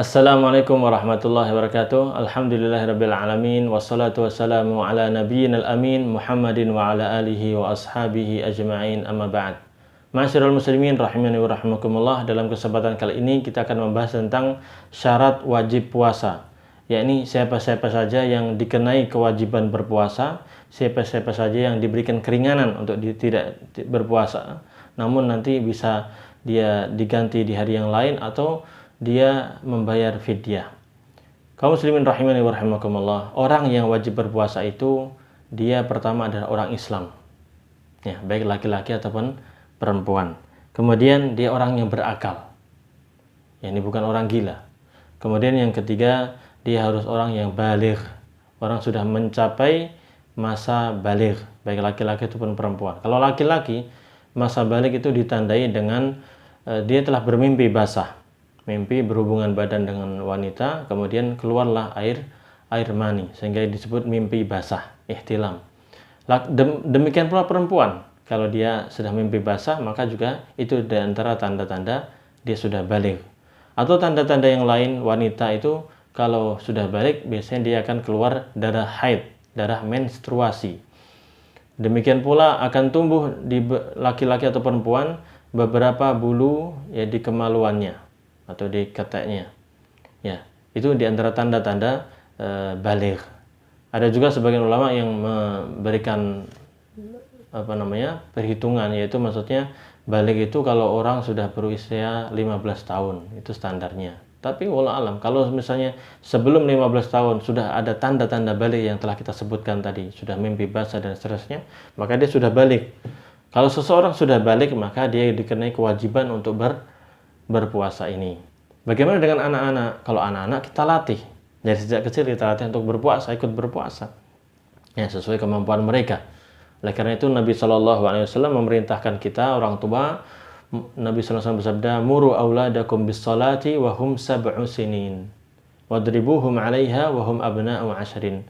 Assalamualaikum warahmatullahi wabarakatuh. Alhamdulillahirabbil alamin wassalatu wassalamu ala nabiyyinal amin Muhammadin wa ala alihi wa ashabihi ajma'in amma ba'd. Ma'asyiral muslimin rahimani wa rahimakumullah, dalam kesempatan kali ini kita akan membahas tentang syarat wajib puasa, yakni siapa-siapa saja yang dikenai kewajiban berpuasa, siapa-siapa saja yang diberikan keringanan untuk tidak berpuasa, namun nanti bisa dia diganti di hari yang lain atau dia membayar fidyah. Kaum muslimin rahimani wa rahimakumullah, orang yang wajib berpuasa itu dia pertama adalah orang Islam, ya, baik laki-laki ataupun perempuan. Kemudian dia orang yang berakal, ya, ini bukan orang gila. Kemudian yang ketiga, dia harus orang yang baligh, orang sudah mencapai masa baligh, baik laki-laki ataupun perempuan. Kalau laki-laki, masa baligh itu ditandai dengan dia telah bermimpi basah, mimpi berhubungan badan dengan wanita, kemudian keluarlah air mani, sehingga disebut mimpi basah, ihtilam. Demikian pula perempuan, kalau dia sudah mimpi basah, maka juga itu di antara tanda-tanda dia sudah baligh. Atau tanda-tanda yang lain, wanita itu kalau sudah baligh biasanya dia akan keluar darah haid, darah menstruasi. Demikian pula akan tumbuh di laki-laki atau perempuan beberapa bulu, ya, di kemaluannya atau di keteknya, ya, itu di antara tanda-tanda baligh. Ada juga sebagian ulama yang memberikan perhitungan, yaitu maksudnya baligh itu kalau orang sudah berusia 15 tahun, itu standarnya. Tapi wallahu alam, kalau misalnya sebelum 15 tahun sudah ada tanda-tanda baligh yang telah kita sebutkan tadi, sudah mimpi basah dan seterusnya, maka dia sudah baligh. Kalau seseorang sudah baligh, maka dia dikenai kewajiban untuk berpuasa ini. Bagaimana dengan anak-anak? Kalau anak-anak kita latih dari sejak kecil, kita latih untuk berpuasa, ikut berpuasa, ya, sesuai kemampuan mereka. Oleh karena itu Nabi SAW memerintahkan kita orang tua. Nabi SAW bersabda, muru auladakum bis salati wa hum sab'u sinin wadribuhum 'alaiha wa hum abna'u 'ashrin.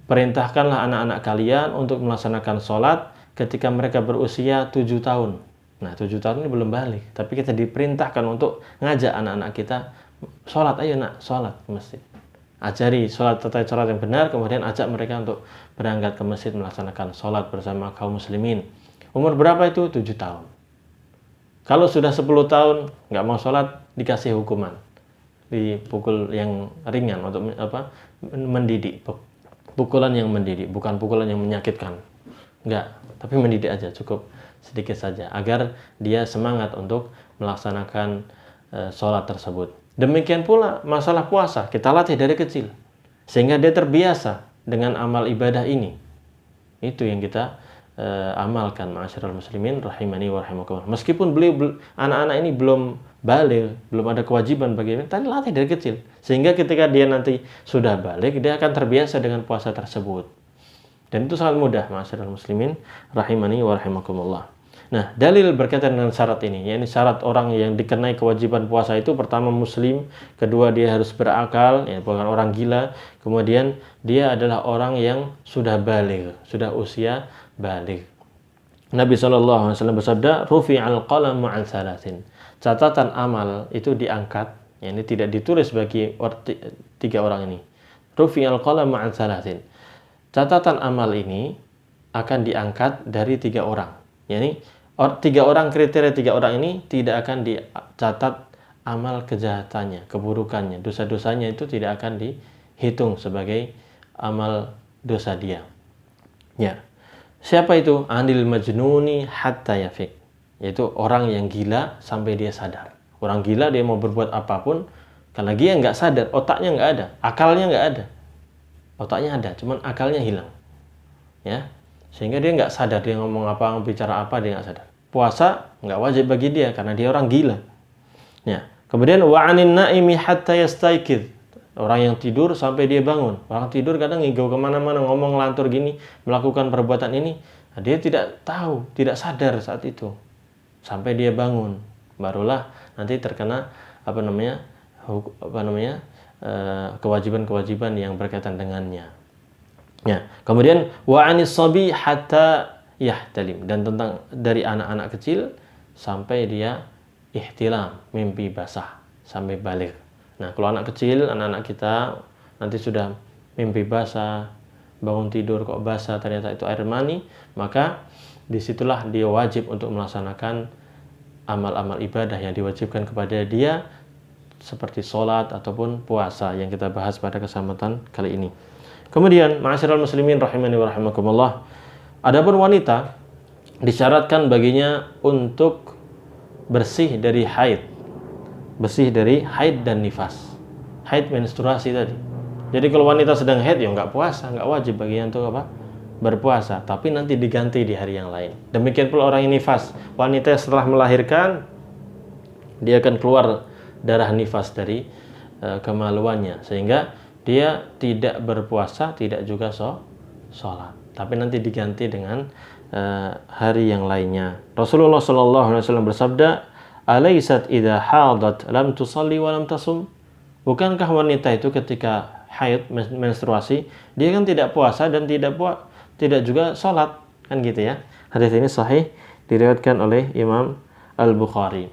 Perintahkanlah anak-anak kalian untuk melaksanakan salat ketika mereka berusia 7 tahun. Nah, 7 tahun ini belum balik, tapi kita diperintahkan untuk ngajak anak-anak kita sholat. Ayo nak, sholat ke masjid. Ajari sholat, tata sholat yang benar, kemudian ajak mereka untuk berangkat ke masjid melaksanakan sholat bersama kaum muslimin. Umur berapa itu? 7 tahun. Kalau sudah 10 tahun nggak mau sholat, dikasih hukuman, dipukul yang ringan untuk mendidik, pukulan yang mendidik, bukan pukulan yang menyakitkan, enggak, tapi mendidik aja, cukup sedikit saja agar dia semangat untuk melaksanakan sholat tersebut. Demikian pula masalah puasa, kita latih dari kecil sehingga dia terbiasa dengan amal ibadah ini. Itu yang kita amalkan, ma'asyiral muslimin rahimani wa rahimakumullah. Meskipun anak-anak ini belum baligh, belum ada kewajiban bagi dia, tapi latih dari kecil sehingga ketika dia nanti sudah baligh, dia akan terbiasa dengan puasa tersebut. Dan itu sangat mudah, ma'asyiral muslimin rahimani wa rahimakumullah. Nah, dalil berkaitan dengan syarat ini, yakni syarat orang yang dikenai kewajiban puasa itu pertama muslim, kedua dia harus berakal, ya, bukan orang gila, kemudian dia adalah orang yang sudah baligh, sudah usia baligh. Nabi SAW bersabda, rufi'al qalamu an salasin. Catatan amal itu diangkat, ya, ini tidak ditulis bagi tiga orang ini. Rufi'al qalamu an salasin. Catatan amal ini akan diangkat dari 3 orang. Yani 3 orang, kriteria 3 orang ini tidak akan dicatat amal kejahatannya, keburukannya, dosa-dosanya itu tidak akan dihitung sebagai amal dosa dia. Ya. Siapa itu? Anil majnuni hatta yafik. Yaitu orang yang gila sampai dia sadar. Orang gila dia mau berbuat apapun, karena dia nggak sadar, otaknya nggak ada, akalnya nggak ada. Otaknya ada, cuman akalnya hilang, ya, sehingga dia nggak sadar dia ngomong apa, bicara apa, dia nggak sadar. Puasa nggak wajib bagi dia karena dia orang gila, ya. Kemudian wa'anin naimi hatta yastaiqidh, orang yang tidur sampai dia bangun. Orang tidur kadang ngigau kemana-mana, ngomong lantur gini, melakukan perbuatan ini, nah, dia tidak tahu, tidak sadar saat itu sampai dia bangun, barulah nanti terkena kewajiban-kewajiban yang berkaitan dengannya. Ya. Kemudian wa anis sabi hatta yahtalim, dan tentang dari anak-anak kecil sampai dia ihtilam, mimpi basah, sampai baligh. Nah, kalau anak kecil, anak-anak kita nanti sudah mimpi basah, bangun tidur kok basah, ternyata itu air mani, maka disitulah dia wajib untuk melaksanakan amal-amal ibadah yang diwajibkan kepada dia, seperti sholat ataupun puasa yang kita bahas pada kesempatan kali ini. Kemudian, ma'asyiral muslimin rahimani wa rahimakumullah, adapun wanita disyaratkan baginya untuk bersih dari haid. Bersih dari haid dan nifas. Haid menstruasi tadi. Jadi kalau wanita sedang haid ya nggak puasa, nggak wajib baginya untuk apa? Berpuasa, tapi nanti diganti di hari yang lain. Demikian pula orang yang nifas. Wanita setelah melahirkan dia akan keluar darah nifas dari kemaluannya, sehingga dia tidak berpuasa, tidak juga sholat, tapi nanti diganti dengan hari yang lainnya. Rasulullah SAW bersabda, "Alaysat idza hadat lam tusalli wa lam tasum?" Bukankah wanita itu ketika haid menstruasi dia kan tidak puasa dan tidak juga sholat, kan gitu ya. Hadis ini sahih, diriwayatkan oleh Imam Al-Bukhari.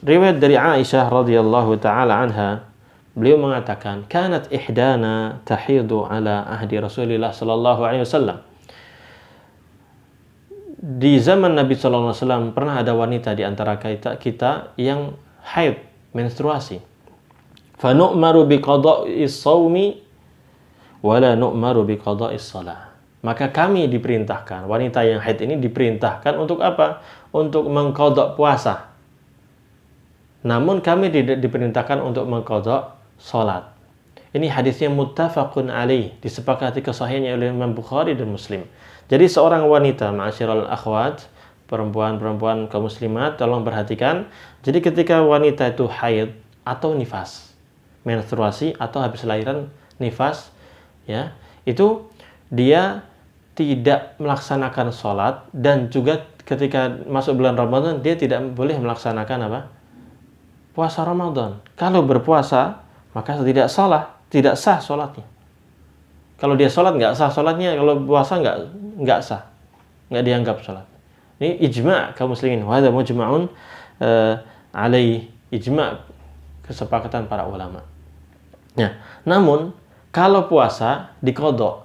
Riwayat dari Aisyah radhiyallahu taala anha, beliau mengatakan, "Kanat ihdana tahidu ala ahdi Rasulillah sallallahu alaihi wasallam." Di zaman Nabi sallallahu alaihi wasallam pernah ada wanita di antara kita yang haid, menstruasi. Fa nu'maru bi qada'is shaumi wa la nu'maru bi qada'is shalah. Maka kami diperintahkan, wanita yang haid ini diperintahkan untuk apa? Untuk mengqadha puasa. Namun kami tidak diperintahkan untuk mengqadha salat. Ini hadisnya muttafaqun alaih, disepakati kesahihannya oleh Imam Bukhari dan Muslim. Jadi seorang wanita, ma'asyiral akhwat, perempuan-perempuan kaum muslimat, tolong perhatikan. Jadi ketika wanita itu haid atau nifas, menstruasi atau habis lahiran nifas, ya, itu dia tidak melaksanakan salat, dan juga ketika masuk bulan Ramadan dia tidak boleh melaksanakan apa? Puasa Ramadan. Kalau berpuasa maka tidak sah sholatnya. Kalau dia sholat nggak sah sholatnya, kalau puasa nggak sah, nggak dianggap sholat. Ini ijma' kaum muslimin. Wa hadza mujma'un alaih, ijma' kesepakatan para ulama. Nah, namun kalau puasa diqadha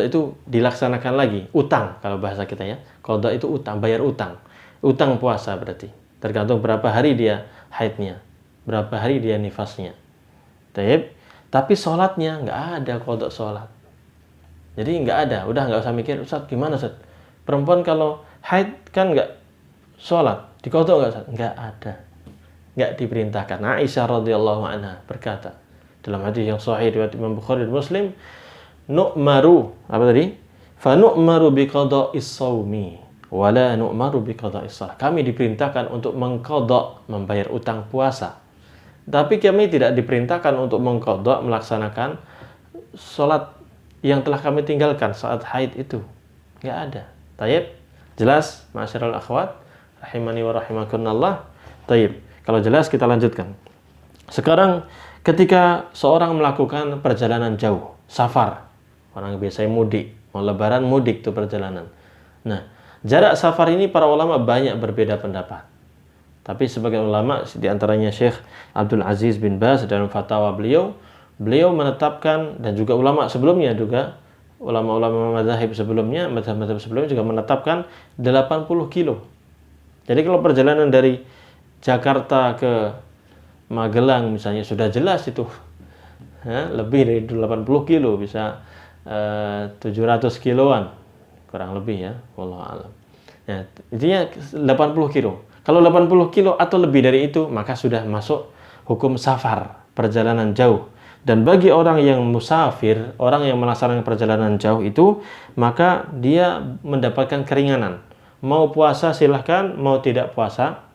itu dilaksanakan lagi, utang kalau bahasa kita ya. Qadha itu utang, bayar utang. Utang puasa berarti. Tergantung berapa hari dia haidnya, berapa hari dia nifasnya. Tapi sholatnya nggak ada qadha sholat. Jadi nggak ada, udah nggak usah mikir, Ustaz gimana Ustaz? Perempuan kalau haid kan nggak sholat, diqadha nggak Ustaz? Nggak ada, nggak diperintahkan. Aisyah radhiyallahu anha berkata dalam hadis yang sahih riwayat Imam Bukhari dan Muslim, nu'maru, apa tadi? Fa nu'maru bi qada'is shaumi wala nu'maru bi qada'is shalah. Kami diperintahkan untuk mengqadha, membayar utang puasa. Tapi kami tidak diperintahkan untuk mengqadha, melaksanakan salat yang telah kami tinggalkan saat haid itu. Enggak ada. Tayyib? Jelas, ma'asyiral akhwat rahimani wa rahimakumullah. Tayyib. Kalau jelas kita lanjutkan. Sekarang ketika seorang melakukan perjalanan jauh, safar. Orang biasanya mudik, mau lebaran mudik tuh perjalanan. Nah, jarak safar ini para ulama banyak berbeda pendapat. Tapi sebagian ulama, di antaranya Syekh Abdul Aziz bin Baz dalam fatwa beliau menetapkan, dan juga ulama sebelumnya juga, ulama-ulama mazhab sebelumnya, mazhab-mazhab sebelumnya juga menetapkan 80 kilo. Jadi kalau perjalanan dari Jakarta ke Magelang misalnya sudah jelas itu ya, lebih dari 80 kilo, bisa 700 kiloan kurang lebih ya, wallahu a'lam. Ya, intinya 80 kilo. Kalau 80 kilo atau lebih dari itu, maka sudah masuk hukum safar, perjalanan jauh. Dan bagi orang yang musafir, orang yang melaksanakan perjalanan jauh itu, maka dia mendapatkan keringanan. Mau puasa silahkan, mau tidak puasa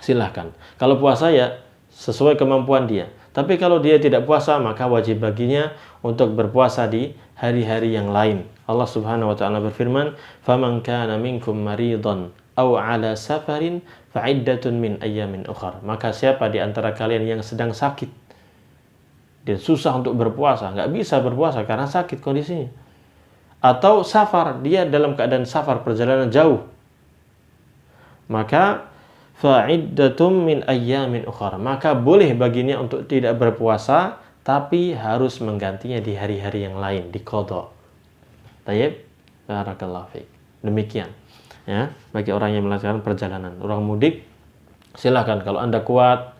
silahkan. Kalau puasa ya sesuai kemampuan dia. Tapi kalau dia tidak puasa, maka wajib baginya untuk berpuasa di hari-hari yang lain. Allah Subhanahu wa taala berfirman, "Faman kana minkum maridan aw 'ala safarin fa'iddatun min ayyamin ukhra." Maka siapa di antara kalian yang sedang sakit dan susah untuk berpuasa, nggak bisa berpuasa karena sakit kondisinya, atau safar, dia dalam keadaan safar, perjalanan jauh, maka fa'iddatum min ayyamin ukhra. Maka boleh baginya untuk tidak berpuasa, tapi harus menggantinya di hari-hari yang lain, di qadha. Tayyib, barakallahu fiik. Demikian ya, bagi orang yang melaksanakan perjalanan. Orang mudik silakan kalau Anda kuat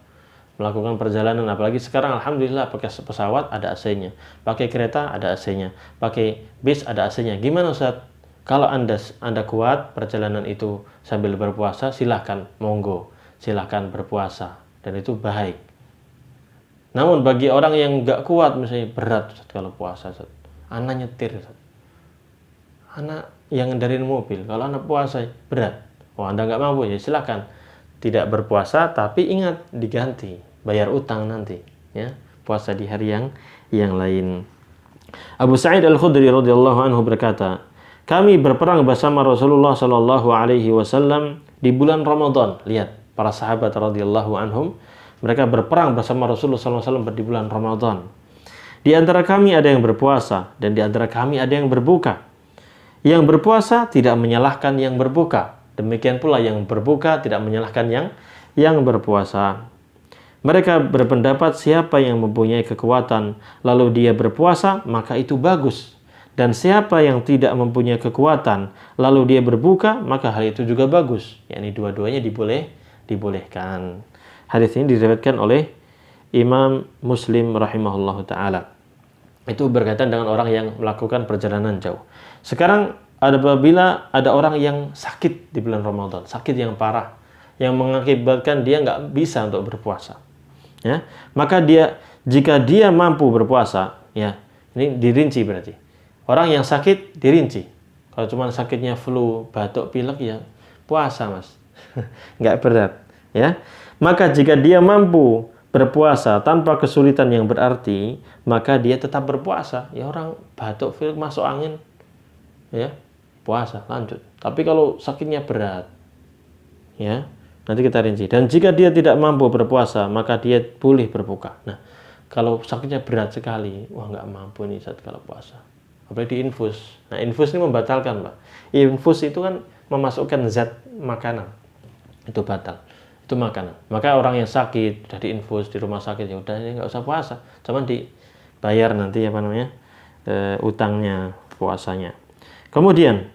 melakukan perjalanan, apalagi sekarang alhamdulillah pakai pesawat ada AC-nya, pakai kereta ada AC-nya, pakai bis ada AC-nya. Gimana Ustaz? Kalau Anda kuat perjalanan itu sambil berpuasa, silahkan, monggo, silahkan berpuasa, dan itu baik. Namun bagi orang yang nggak kuat, misalnya berat Ustaz, kalau puasa Ustaz, anak nyetir Ustaz, anak yang ngendarin mobil, kalau anak puasa berat, Anda nggak mampu, ya silahkan tidak berpuasa, tapi ingat diganti, bayar utang nanti, ya, puasa di hari yang lain. Abu Sa'id Al-Khudri radhiyallahu anhu berkata, kami berperang bersama Rasulullah Shallallahu Alaihi Wasallam di bulan Ramadan. Lihat para sahabat radhiyallahu anhum, mereka berperang bersama Rasulullah Sallallahu Alaihi Wasallam di bulan Ramadan. Di antara kami ada yang berpuasa dan di antara kami ada yang berbuka. Yang berpuasa tidak menyalahkan yang berbuka. Demikian pula yang berbuka tidak menyalahkan yang berpuasa. Mereka berpendapat siapa yang mempunyai kekuatan lalu dia berpuasa, maka itu bagus. Dan siapa yang tidak mempunyai kekuatan lalu dia berbuka, maka hal itu juga bagus. Yakni dua-duanya dibolehkan. Hadis ini diriwayatkan oleh Imam Muslim rahimahullahu taala. Itu berkaitan dengan orang yang melakukan perjalanan jauh. Sekarang apabila ada orang yang sakit di bulan Ramadan, sakit yang parah, yang mengakibatkan dia nggak bisa untuk berpuasa, ya, maka jika dia mampu berpuasa, ya, ini dirinci berarti. Orang yang sakit dirinci. Kalau cuma sakitnya flu, batuk, pilek, ya puasa mas, nggak berat, ya. Maka jika dia mampu berpuasa tanpa kesulitan yang berarti, maka dia tetap berpuasa. Ya orang batuk, pilek, masuk angin, ya puasa lanjut. Tapi kalau sakitnya berat, ya nanti kita rinci. Dan jika dia tidak mampu berpuasa, maka dia boleh berbuka. Nah, kalau sakitnya berat sekali, wah nggak mampu nih saat kalau puasa. Apalagi diinfus. Nah, infus ini membatalkan, Pak. Infus itu kan memasukkan zat makanan. Itu batal. Itu makanan. Maka orang yang sakit, sudah diinfus di rumah sakit, ya udah ini nggak usah puasa. Cuman dibayar nanti apa namanya? Utangnya, puasanya. Kemudian,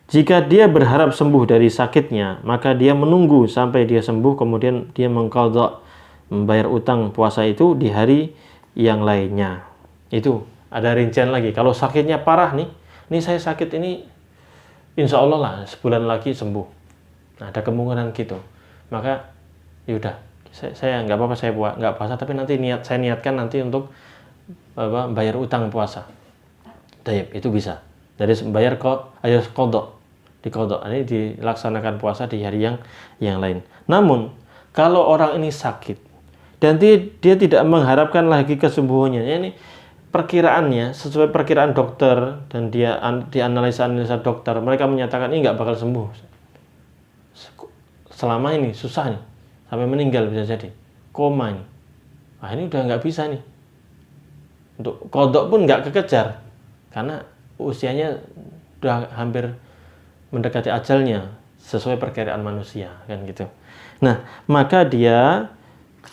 jika dia berharap sembuh dari sakitnya, maka dia menunggu sampai dia sembuh, kemudian dia mengqadha, membayar utang puasa itu di hari yang lainnya. Itu ada rincian lagi. Kalau sakitnya parah nih saya sakit ini, insya Allah lah sebulan lagi sembuh. Nah, ada kemungkinan gitu. Maka yaudah, saya nggak apa-apa, saya nggak puasa, tapi nanti saya niatkan nanti untuk bayar utang puasa. Tayyib, itu bisa. Dari bayar qadha, di qadha ini dilaksanakan puasa di hari yang lain. Namun kalau orang ini sakit dan dia tidak mengharapkan lagi kesembuhannya, ini perkiraannya sesuai perkiraan dokter, dan dia dianalisa dokter, mereka menyatakan ini nggak bakal sembuh. Selama ini susah nih, sampai meninggal bisa jadi, koma nih. Nah, ini udah nggak bisa nih. Untuk qadha pun nggak kekejar karena usianya udah hampir mendekati ajalnya sesuai perkiraan manusia, kan gitu. Nah, maka dia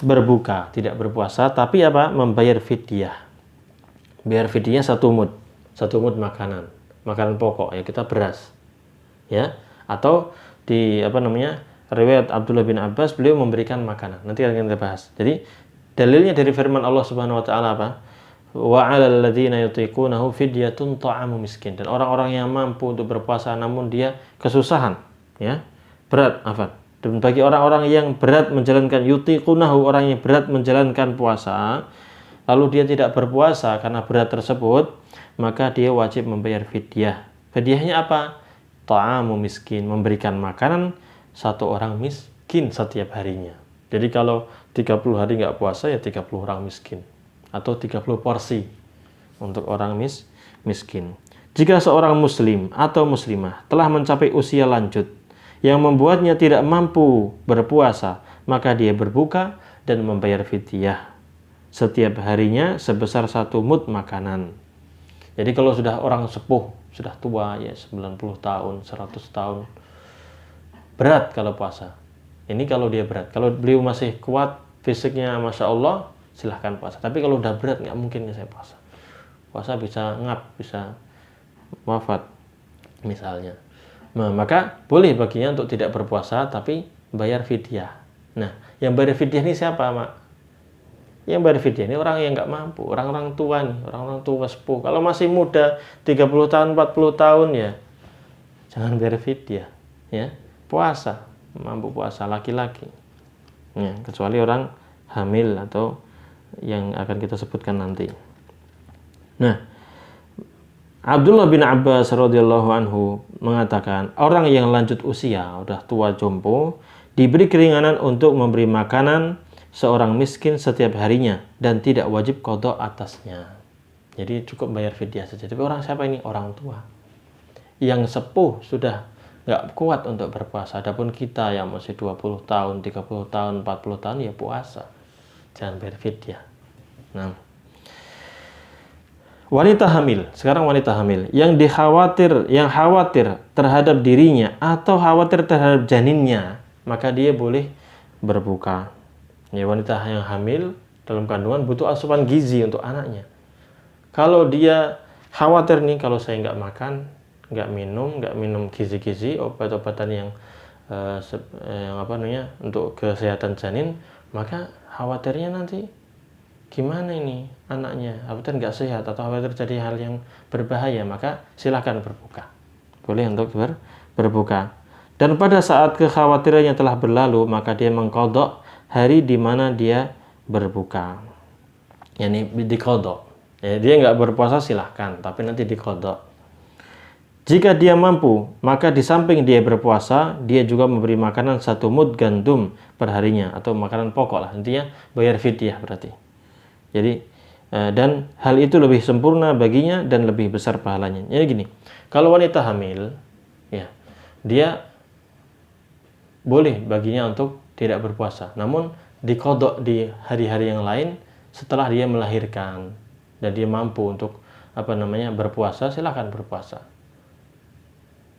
berbuka, tidak berpuasa, tapi apa? Membayar fidyah. Biar fidyahnya satu mud makanan pokok, ya kita beras, ya, atau di riwayat Abdullah bin Abbas, beliau memberikan makanan. Nanti akan kita bahas. Jadi dalilnya dari firman Allah Subhanahu wa taala apa? Wa 'alal ladzina yutiqunahu fidyatun ta'amu miskin. Dan orang-orang yang mampu untuk berpuasa namun dia kesusahan, ya, berat, dan bagi orang-orang yang berat menjalankan yutiqunahu, orang yang berat menjalankan puasa, lalu dia tidak berpuasa karena berat tersebut, maka dia wajib membayar fidyah. Fidyahnya apa? Ta'amu miskin, memberikan makanan satu orang miskin setiap harinya. Jadi kalau 30 hari nggak puasa, ya 30 orang miskin. Atau 30 porsi untuk orang miskin. Jika seorang muslim atau muslimah telah mencapai usia lanjut yang membuatnya tidak mampu berpuasa, maka dia berbuka dan membayar fidyah setiap harinya sebesar 1 mud makanan. Jadi kalau sudah orang sepuh, sudah tua, ya 90 tahun, 100 tahun, berat kalau puasa. Ini kalau dia berat. Kalau beliau masih kuat, fisiknya Masya Allah, silahkan puasa. Tapi kalau udah berat, nggak mungkin saya puasa. Puasa bisa ngap, bisa wafat misalnya. Nah, maka boleh baginya untuk tidak berpuasa, tapi bayar fidyah. Nah, yang bayar fidyah ini siapa, Mak? Yang bayar fidyah ini orang yang nggak mampu, orang-orang tua nih, orang-orang tua sepuh. Kalau masih muda, 30 tahun, 40 tahun ya, jangan bayar fidyah. Ya, puasa. Mampu puasa laki-laki ya, kecuali orang hamil atau yang akan kita sebutkan nanti. Nah, Abdullah bin Abbas radhiyallahu anhu mengatakan, orang yang lanjut usia, udah tua jompo, diberi keringanan untuk memberi makanan seorang miskin setiap harinya dan tidak wajib qada atasnya. Jadi cukup bayar fidyah saja. Tapi orang siapa ini? Orang tua yang sepuh, sudah nggak kuat untuk berpuasa. Adapun kita yang masih 20 tahun, 30 tahun, 40 tahun ya puasa. Jangan bayar fidyah. Nah, wanita hamil. Sekarang wanita hamil yang khawatir terhadap dirinya atau khawatir terhadap janinnya, maka dia boleh berbuka. Ya, wanita yang hamil dalam kandungan butuh asupan gizi untuk anaknya. Kalau dia khawatir nih, kalau saya nggak makan, nggak minum gizi-gizi, obat-obatan yang untuk kesehatan janin, maka khawatirnya nanti gimana ini anaknya, khawatir nggak sehat atau khawatir terjadi hal yang berbahaya, maka silakan berbuka, boleh untuk berbuka. Dan pada saat kekhawatirannya telah berlalu, maka dia mengqadha hari di mana dia berbuka, yakni diqadha. Ya, dia nggak berpuasa silahkan, tapi nanti diqadha. Jika dia mampu, maka di samping dia berpuasa, dia juga memberi makanan 1 mud gandum perharinya, atau makanan pokok lah, intinya bayar fidyah berarti. Jadi, dan hal itu lebih sempurna baginya dan lebih besar pahalanya. Jadi gini, kalau wanita hamil, ya, dia boleh baginya untuk tidak berpuasa, namun diqadha di hari-hari yang lain setelah dia melahirkan dan dia mampu untuk berpuasa, silakan berpuasa.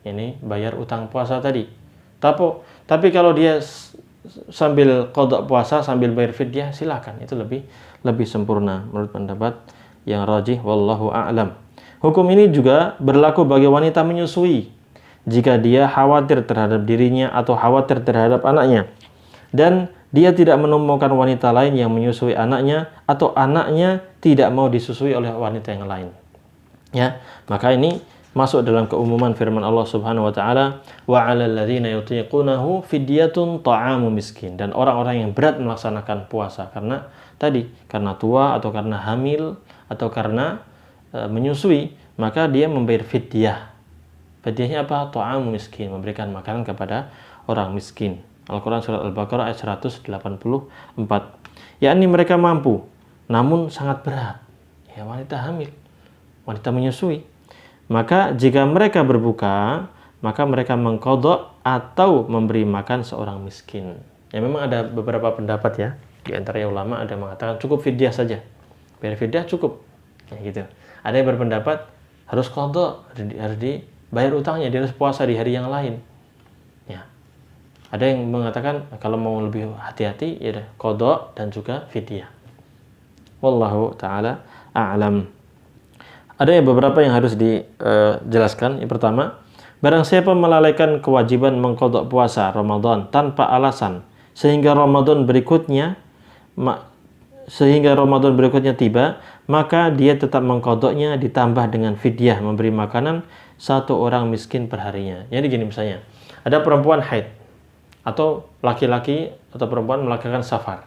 Ini bayar utang puasa tadi. Tapi kalau dia sambil qadha puasa sambil bayar fidyah, silakan, itu lebih sempurna menurut pendapat yang rajih, wallahu a'lam. Hukum ini juga berlaku bagi wanita menyusui jika dia khawatir terhadap dirinya atau khawatir terhadap anaknya dan dia tidak menemukan wanita lain yang menyusui anaknya atau anaknya tidak mau disusui oleh wanita yang lain. Ya, maka ini masuk dalam keumuman firman Allah Subhanahu wa taala, wa 'alal ladzina yutiqunahu fidyatun ta'amu miskin, dan orang-orang yang berat melaksanakan puasa karena tua atau karena hamil atau karena menyusui, maka dia membayar fidyah. Fidyahnya apa? Ta'amu miskin, memberikan makanan kepada orang miskin. Al-Qur'an surat Al-Baqarah ayat 184. Yakni mereka mampu namun sangat berat. Ya, wanita hamil, wanita menyusui. Maka jika mereka berbuka, maka mereka mengqadha atau memberi makan seorang miskin. Ya, memang ada beberapa pendapat ya. Di antara ulama ada yang mengatakan cukup fidyah saja. Bayar fidyah cukup. Ya, gitu. Ada yang berpendapat harus qadha, harus dibayar utangnya, dia harus puasa di hari yang lain. Ya. Ada yang mengatakan kalau mau lebih hati-hati ya udah qadha dan juga fidyah. Wallahu taala a'lam. Ada beberapa yang harus dijelaskan. Yang pertama, barang siapa melalaikan kewajiban mengqadha puasa Ramadan tanpa alasan sehingga Ramadan berikutnya tiba, maka dia tetap mengqadhanya ditambah dengan fidyah memberi makanan 1 orang miskin perharinya. Jadi gini misalnya, ada perempuan haid atau laki-laki atau perempuan melakukan safar.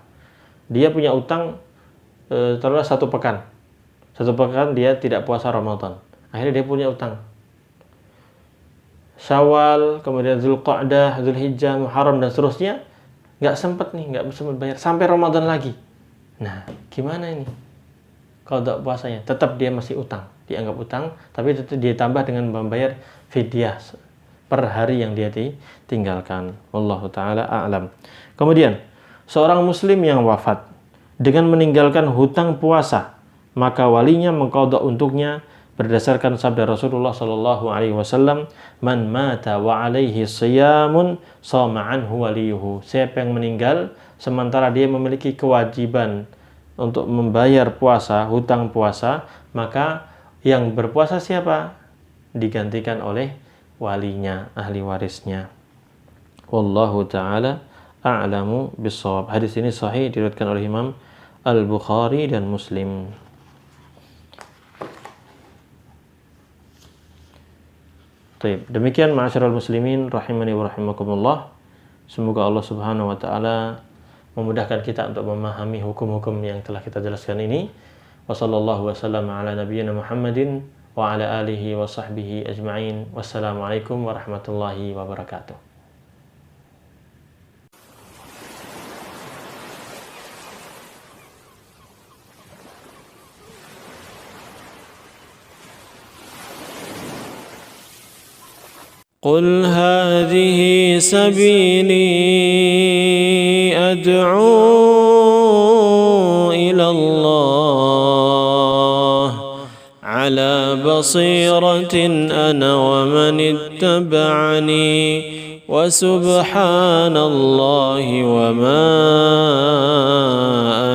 Dia punya utang taruhlah 1 pekan. 1 pekan dia tidak puasa Ramadan. Akhirnya dia punya utang. Syawal, kemudian Zulqa'dah, Zulhijjah, Muharram dan seterusnya, nggak sempat bayar sampai Ramadan lagi. Nah, gimana ini? Qadha puasanya, tetap dia masih utang, dianggap utang, tapi tetap dia tambah dengan membayar fidyah per hari yang dia tinggalkan. Wallahu taala a'lam. Kemudian, seorang muslim yang wafat dengan meninggalkan hutang puasa, maka walinya mengqadha untuknya berdasarkan sabda Rasulullah sallallahu alaihi wasallam, "Man mata wa alaihi siyamun shama anhu waliyuhu." Siapa yang meninggal sementara dia memiliki kewajiban untuk membayar puasa, hutang puasa, maka yang berpuasa siapa? Digantikan oleh walinya, ahli warisnya. Wallahu taala a'lamu bissawab. Hadis ini sahih, diriwayatkan oleh Imam Al-Bukhari dan Muslim. Baik, demikian ma'asyiral muslimin rahimani wa rahimakumullah. Semoga Allah Subhanahu wa taala memudahkan kita untuk memahami hukum-hukum yang telah kita jelaskan ini. Wa sallallahu wasallam ala nabiyyina Muhammadin wa ala alihi wa sahbihi ajma'in. Wassalamualaikum warahmatullahi wabarakatuh. قل هذه سبيلي أدعو إلى الله على بصيرة أنا ومن اتبعني وسبحان الله وما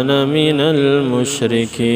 أنا من المشركين.